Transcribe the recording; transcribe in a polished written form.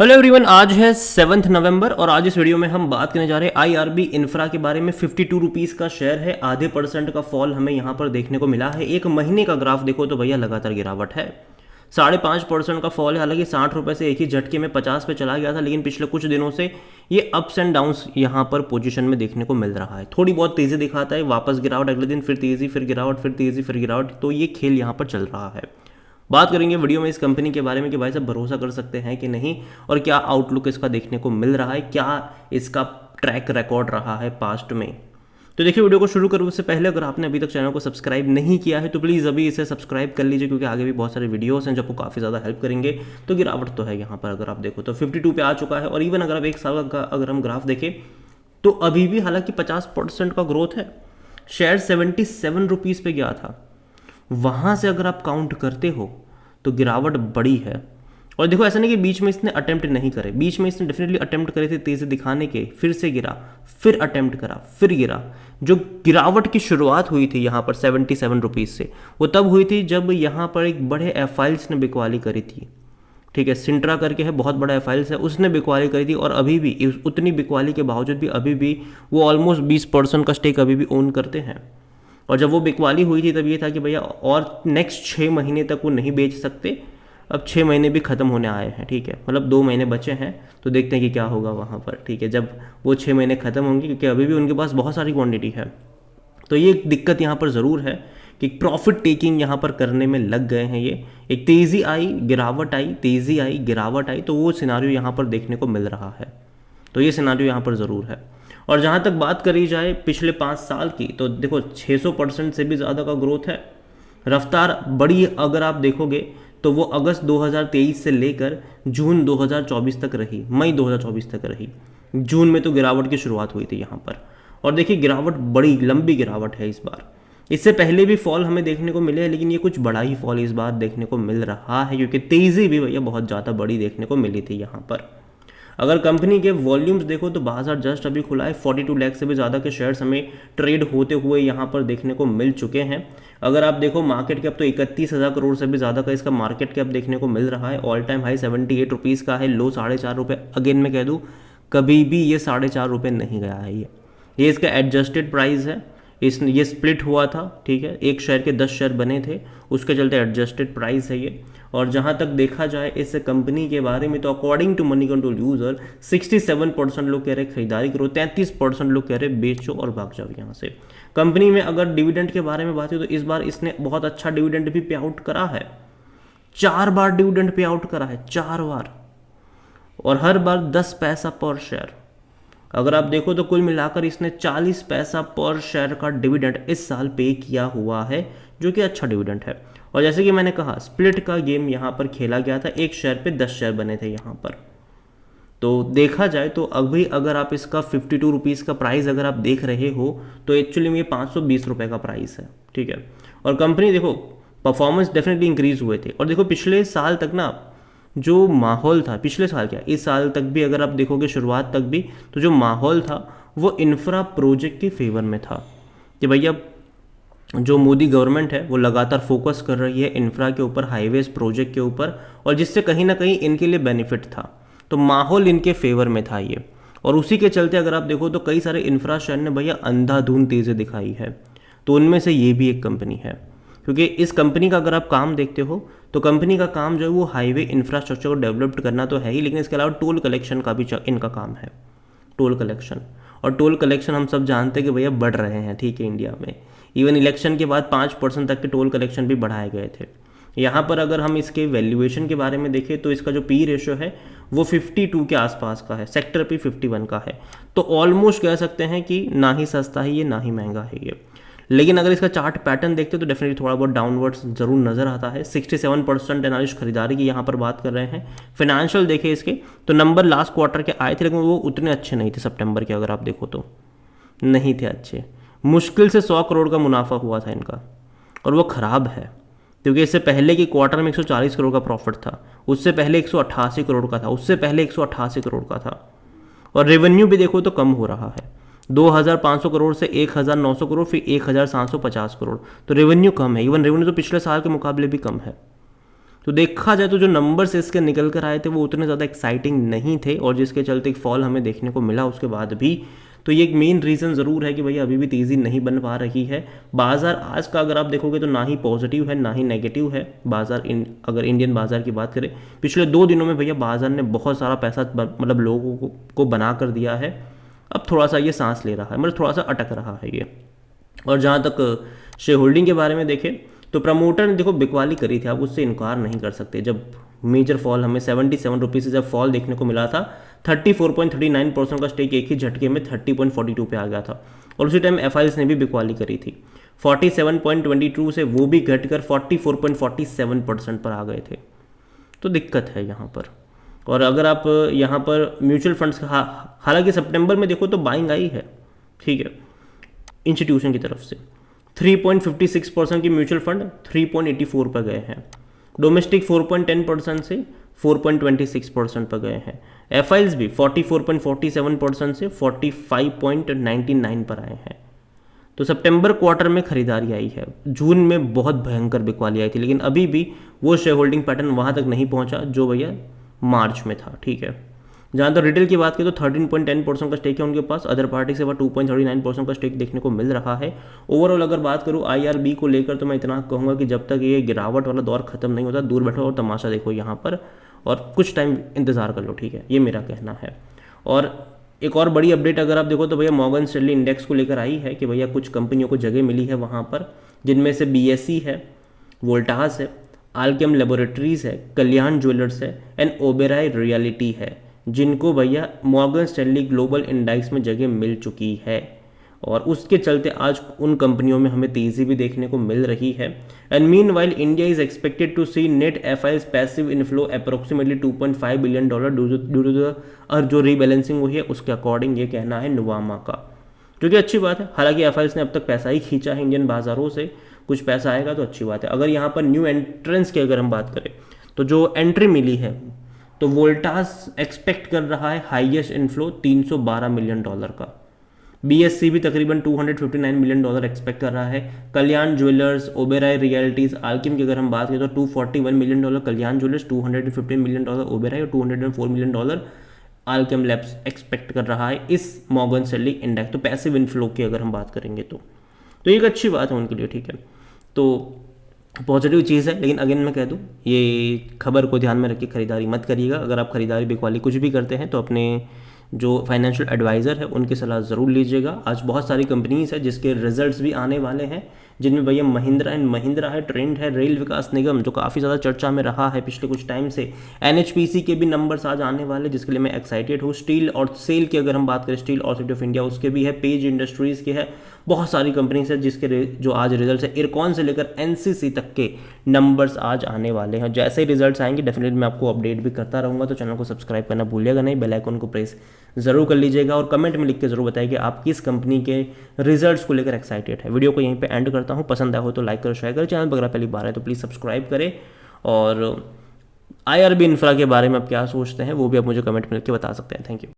Hello everyone, आज है 7 नवंबर और आज इस वीडियो में हम बात करने जा रहे हैं आईआरबी इंफ्रा के बारे में। 52 रुपीज़ का शेयर है, आधे % का फॉल हमें यहाँ पर देखने को मिला है। एक महीने का ग्राफ देखो तो भैया लगातार गिरावट है, 5.5% का फॉल है। हालांकि 60 रुपये से एक ही झटके में 50 पे चला गया था, लेकिन पिछले कुछ दिनों से ये अप्स एंड डाउन्स यहाँ पर पोजीशन में देखने को मिल रहा है। थोड़ी बहुत तेज़ी दिखाता है, वापस गिरावट, अगले दिन फिर तेज़ी, फिर गिरावट, फिर तेज़ी, फिर गिरावट। तो ये खेल यहाँ पर चल रहा है। बात करेंगे वीडियो में इस कंपनी के बारे में कि भाई साहब भरोसा कर सकते हैं कि नहीं, और क्या आउटलुक इसका देखने को मिल रहा है, क्या इसका ट्रैक रिकॉर्ड रहा है पास्ट में। तो देखिए, वीडियो को शुरू करूँ उससे पहले अगर आपने अभी तक चैनल को सब्सक्राइब नहीं किया है तो प्लीज़ अभी इसे सब्सक्राइब कर लीजिए, क्योंकि आगे भी बहुत सारे वीडियोस हैं जो आपको काफ़ी ज़्यादा हेल्प करेंगे। तो गिरावट तो है यहाँ पर, अगर आप देखो तो 52 पे आ चुका है। और इवन अगर आप एक साल का अगर हम ग्राफ देखें तो अभी भी हालांकि 50% का ग्रोथ है। शेयर 77 रुपीज़ पे गया था, वहाँ से अगर आप काउंट करते हो तो गिरावट बड़ी है। और देखो, ऐसा नहीं कि बीच में इसने अटेम्प्ट नहीं करे, बीच में इसने डेफिनेटली अटेम्प्ट करे थे तेज़ी दिखाने के, फिर से गिरा, फिर अटेम्प्ट करा, फिर गिरा। जो गिरावट की शुरुआत हुई थी यहाँ पर 77 रुपीज़ से, वो तब हुई थी जब यहाँ पर एक बड़े एफाइल्स ने बिकवाली करी थी। ठीक है, सिंट्रा करके है, बहुत बड़ा एफाइल्स है, उसने बिकवाली करी थी। और अभी भी उतनी बिकवाली के बावजूद भी अभी भी वो ऑलमोस्ट 20% का स्टेक अभी भी ओन करते हैं। और जब वो बिकवाली हुई थी तब ये था कि भैया और नेक्स्ट 6 महीने तक वो नहीं बेच सकते। अब 6 महीने भी ख़त्म होने आए हैं, ठीक है, मतलब 2 महीने बचे हैं। तो देखते हैं कि क्या होगा वहाँ पर, ठीक है, जब वो 6 महीने ख़त्म होंगे, क्योंकि अभी भी उनके पास बहुत सारी क्वांटिटी है। तो ये एक दिक्कत यहाँ पर ज़रूर है कि प्रॉफिट टेकिंग यहाँ पर करने में लग गए हैं ये। एक तेज़ी आई, गिरावट आई, तेज़ी आई, गिरावट आई, तो वो सिनारियो यहाँ पर देखने को मिल रहा है। तो ये सिनारियो यहाँ पर ज़रूर है। और जहाँ तक बात करी जाए पिछले 5 साल की, तो देखो 600% से भी ज़्यादा का ग्रोथ है। रफ्तार बड़ी अगर आप देखोगे तो वो अगस्त 2023 से लेकर जून 2024 तक रही, मई 2024 तक रही। जून में तो गिरावट की शुरुआत हुई थी यहाँ पर। और देखिए, गिरावट बड़ी लंबी गिरावट है इस बार। इससे पहले भी फॉल हमें देखने को मिले हैं, लेकिन ये कुछ बड़ा ही फॉल इस बार देखने को मिल रहा है, क्योंकि तेज़ी भी भैया बहुत ज़्यादा बड़ी देखने को मिली थी यहाँ पर। अगर कंपनी के वॉल्यूम्स देखो तो बाजार जस्ट अभी खुला है, 42 लाख से भी ज़्यादा के शेयर्स हमें ट्रेड होते हुए यहाँ पर देखने को मिल चुके हैं। अगर आप देखो मार्केट कैप तो 31,000 करोड़ से भी ज़्यादा का इसका मार्केट कैप देखने को मिल रहा है। ऑल टाइम हाई 78 रुपीज़ का है, लो 4.5 रुपये। अगेन मैं कह दूँ, कभी भी ये 4.5 रुपये नहीं गया है। ये इसका एडजस्टेड प्राइस है। ये स्प्लिट हुआ था, ठीक है, एक शेयर के 10 शेयर बने थे, उसके चलते एडजस्टेड प्राइस है ये। और जहाँ तक देखा जाए इस कंपनी के बारे में तो according to Moneycontrol user 67% लोग कह रहे खरीदारी करो, 33% लोग कह रहे बेचो और भाग जाओ यहाँ से। कंपनी में अगर डिविडेंड के बारे में बात है तो इस बार इसने बहुत अच्छा डिविडेंड भी पे आउट करा है। 4 बार डिविडेंड पे आउट करा है, 4 बार, और हर बार 10 पैसा पर शेयर। अगर आप देखो तो कुल मिलाकर इसने 40 पैसा पर शेयर का डिविडेंड इस साल पे किया हुआ है, जो कि अच्छा डिविडेंड है। और जैसे कि मैंने कहा, स्प्लिट का गेम यहाँ पर खेला गया था, एक शेयर पे 10 शेयर बने थे यहाँ पर। तो देखा जाए तो अभी अगर आप इसका 52 रुपीज़ का प्राइस अगर आप देख रहे हो तो एक्चुअली में ये 520 रुपये का प्राइस है, ठीक है। और कंपनी देखो परफॉर्मेंस डेफिनेटली इंक्रीज हुए थे। और देखो पिछले साल तक ना जो माहौल था, पिछले साल क्या इस साल तक भी अगर आप देखोगे शुरुआत तक भी, तो जो माहौल था वो इंफ्रा प्रोजेक्ट के फेवर में था कि भैया जो मोदी गवर्नमेंट है वो लगातार फोकस कर रही है इंफ्रा के ऊपर, हाईवेज प्रोजेक्ट के ऊपर, और जिससे कहीं ना कहीं इनके लिए बेनिफिट था। तो माहौल इनके फेवर में था ये। और उसी के चलते अगर आप देखो तो कई सारे इंफ्रा शेयर ने भैया अंधाधुंध तेज़ी दिखाई है। तो उनमें से ये भी एक कंपनी है, क्योंकि इस कंपनी का अगर आप काम देखते हो तो कंपनी का काम जो है वो हाईवे इंफ्रास्ट्रक्चर को डेवलप करना तो है ही, लेकिन इसके अलावा टोल कलेक्शन का भी इनका काम है, टोल कलेक्शन। और टोल कलेक्शन हम सब जानते हैं कि भैया बढ़ रहे हैं, ठीक है, इंडिया में। इवन इलेक्शन के बाद 5% तक के टोल कलेक्शन भी बढ़ाए गए थे। यहाँ पर अगर हम इसके वैल्यूएशन के बारे में देखें तो इसका जो पी रेशो है वो 52 के आसपास का है, सेक्टर पी 51 का है। तो ऑलमोस्ट कह सकते हैं कि ना ही सस्ता है ये, ना ही महंगा है ये। लेकिन अगर इसका चार्ट पैटर्न देखते तो डेफिनेटली थोड़ा बहुत डाउनवर्ड्स जरूर नजर आता है। 67% एनालिस्ट खरीदारी की यहाँ पर बात कर रहे हैं। फाइनेंशियल देखे इसके तो नंबर लास्ट क्वार्टर के आए थे, लेकिन वो उतने अच्छे नहीं थे। सितंबर के अगर आप देखो तो नहीं थे अच्छे, मुश्किल से 100 करोड़ का मुनाफा हुआ था इनका, और वो ख़राब है क्योंकि इससे पहले की क्वार्टर में 140 करोड़ का प्रॉफिट था, उससे पहले 188 करोड़ का था, उससे पहले 188 करोड़ का था। और रेवेन्यू भी देखो तो कम हो रहा है, 2,500 करोड़ से 1,900 करोड़, फिर 1,750 करोड़। तो रेवेन्यू कम है, इवन रेवेन्यू तो पिछले साल के मुकाबले भी कम है। तो देखा जाए तो जो नंबर्स इसके निकल कर आए थे वो उतने ज़्यादा एक्साइटिंग नहीं थे, और जिसके चलते एक फॉल हमें देखने को मिला उसके बाद भी। तो ये एक मेन रीज़न ज़रूर है कि भैया अभी भी तेज़ी नहीं बन पा रही है। बाज़ार आज का अगर आप देखोगे तो ना ही पॉजिटिव है ना ही नेगेटिव है बाज़ार। अगर इंडियन बाज़ार की बात करें, पिछले 2 दिनों में भैया बाज़ार ने बहुत सारा पैसा मतलब लोगों को बना कर दिया है। अब थोड़ा सा ये सांस ले रहा है, मतलब थोड़ा सा अटक रहा है ये। और जहाँ तक शेयर होल्डिंग के बारे में देखें तो प्रमोटर ने देखो बिकवाली करी थी, आप उससे इनकार नहीं कर सकते। जब मेजर फॉल हमें 77 रुपीज़ से जब फॉल देखने को मिला था, 34.39% का स्टेक एक ही झटके में 30.42 पे आ गया था। और उसी टाइम एफ ने भी बिकवाली करी थी, 47.22 से वो भी घटकर 44.47% पर आ गए थे। तो दिक्कत है यहाँ पर। और अगर आप यहाँ पर म्यूचुअल फंड्स का हालांकि सितंबर में देखो तो बाइंग आई है, ठीक है, इंस्टीट्यूशन की तरफ से 3.56% की म्यूचुअल फंड 3.84 पर गए हैं। डोमेस्टिक 4.10% से 4.26% पर गए हैं। एफ भी 44.47% से 45.99 पर आए हैं। तो सितंबर क्वार्टर में खरीदारी आई है, जून में बहुत भयंकर बिकवाली आई थी, लेकिन अभी भी वो शेयर होल्डिंग पैटर्न वहाँ तक नहीं पहुँचा जो भैया मार्च में था, ठीक है। जहाँ तक रिटेल की बात करें तो 13.10% का स्टेक है उनके पास, अदर पार्टी से वह 2.39% का स्टेक देखने को मिल रहा है। ओवरऑल अगर बात करूँ IRB को लेकर तो मैं इतना कहूँगा कि जब तक ये गिरावट वाला दौर खत्म नहीं होता, दूर बैठो और तमाशा देखो यहाँ पर, और कुछ टाइम इंतज़ार कर लो, ठीक है, ये मेरा कहना है। और एक और बड़ी अपडेट अगर आप देखो तो भैया मॉर्गन स्टैनली इंडेक्स को लेकर आई है कि भैया कुछ कंपनियों को जगह मिली है वहाँ पर, जिनमें से BSE है, वोल्टास है, आल्केम लेबोरेटरीज है, कल्याण ज्वेलर्स है एंड ओबेराय रियलिटी है, जिनको भैया मॉर्गन स्टैनली ग्लोबल इंडेक्स में जगह मिल चुकी है। और उसके चलते आज उन कंपनियों में हमें तेज़ी भी देखने को मिल रही है। And meanwhile India is expected to see net FIs passive inflow approximately $2.5 billion due to the जो रीबैलेंसिंग हुई है उसके अकॉर्डिंग, ये कहना है नुवामा का, जो कि अच्छी बात है। हालांकि FIs ने अब तक पैसा ही खींचा है इंडियन बाजारों से, कुछ पैसा आएगा तो अच्छी बात है। अगर यहाँ पर न्यू एंट्रेंस की अगर हम बात करें तो जो एंट्री मिली है तो वोल्टास एक्सपेक्ट कर रहा है हाईएस्ट इनफ्लो $312 मिलियन का। BSE भी तकरीबन $259 मिलियन एक्सपेक्ट कर रहा है। कल्याण ज्वेलर्स, ओबेराय रियलिटीज, आल्किम की अगर हम बात करें तो $241 मिलियन कल्याण ज्वेलर्स, $215 मिलियन ओबेराय और $204 मिलियन आल्केम लैब्स एक्सपेक्ट कर रहा है इस मॉर्गन स्टैनली इंडेक्स। तो पैसिव इनफ्लो की अगर हम बात करेंगे तो एक अच्छी बात है उनके लिए, ठीक है, तो पॉजिटिव चीज़ है। लेकिन अगेन मैं कह दूँ, ये खबर को ध्यान में रख के खरीदारी मत करिएगा। अगर आप खरीदारी बिकवाली कुछ भी करते हैं तो अपने जो फाइनेंशियल एडवाइज़र है उनकी सलाह ज़रूर लीजिएगा। आज बहुत सारी कंपनीज है जिसके रिजल्ट्स भी आने वाले हैं, जिनमें भैया महिंद्रा एंड महिंद्रा है, ट्रेंड है, रेल विकास निगम जो काफ़ी ज़्यादा चर्चा में रहा है पिछले कुछ टाइम से, NHPC के भी नंबर्स आज आने वाले जिसके लिए मैं एक्साइटेड हूँ। स्टील और सेल की अगर हम बात करें, स्टील अथॉरिटी ऑफ इंडिया उसके भी है, पेज इंडस्ट्रीज़ के है, बहुत सारी कंपनीज है जिसके जो आज रिजल्ट है, इरकॉन से लेकर NCC तक के नंबर्स आज आने वाले हैं। जैसे ही रिजल्ट्स आएंगे डेफिनेटली मैं आपको अपडेट भी करता रहूँगा। तो चैनल को सब्सक्राइब करना भूलिएगा नहीं, बेल आइकन को प्रेस ज़रूर कर लीजिएगा और कमेंट में लिख के ज़रूर बताइए कि आप किस कंपनी के रिजल्ट्स को लेकर एक्साइटेड है। वीडियो को यहीं पे एंड करता हूँ, पसंद आया हो तो लाइक करो, शेयर करो, चैनल पर अगर पहली बार है तो प्लीज़ सब्सक्राइब करें। और IRB इंफ्रा के बारे में आप क्या सोचते हैं वो भी आप मुझे कमेंट में लिख के बता सकते हैं। Thank you.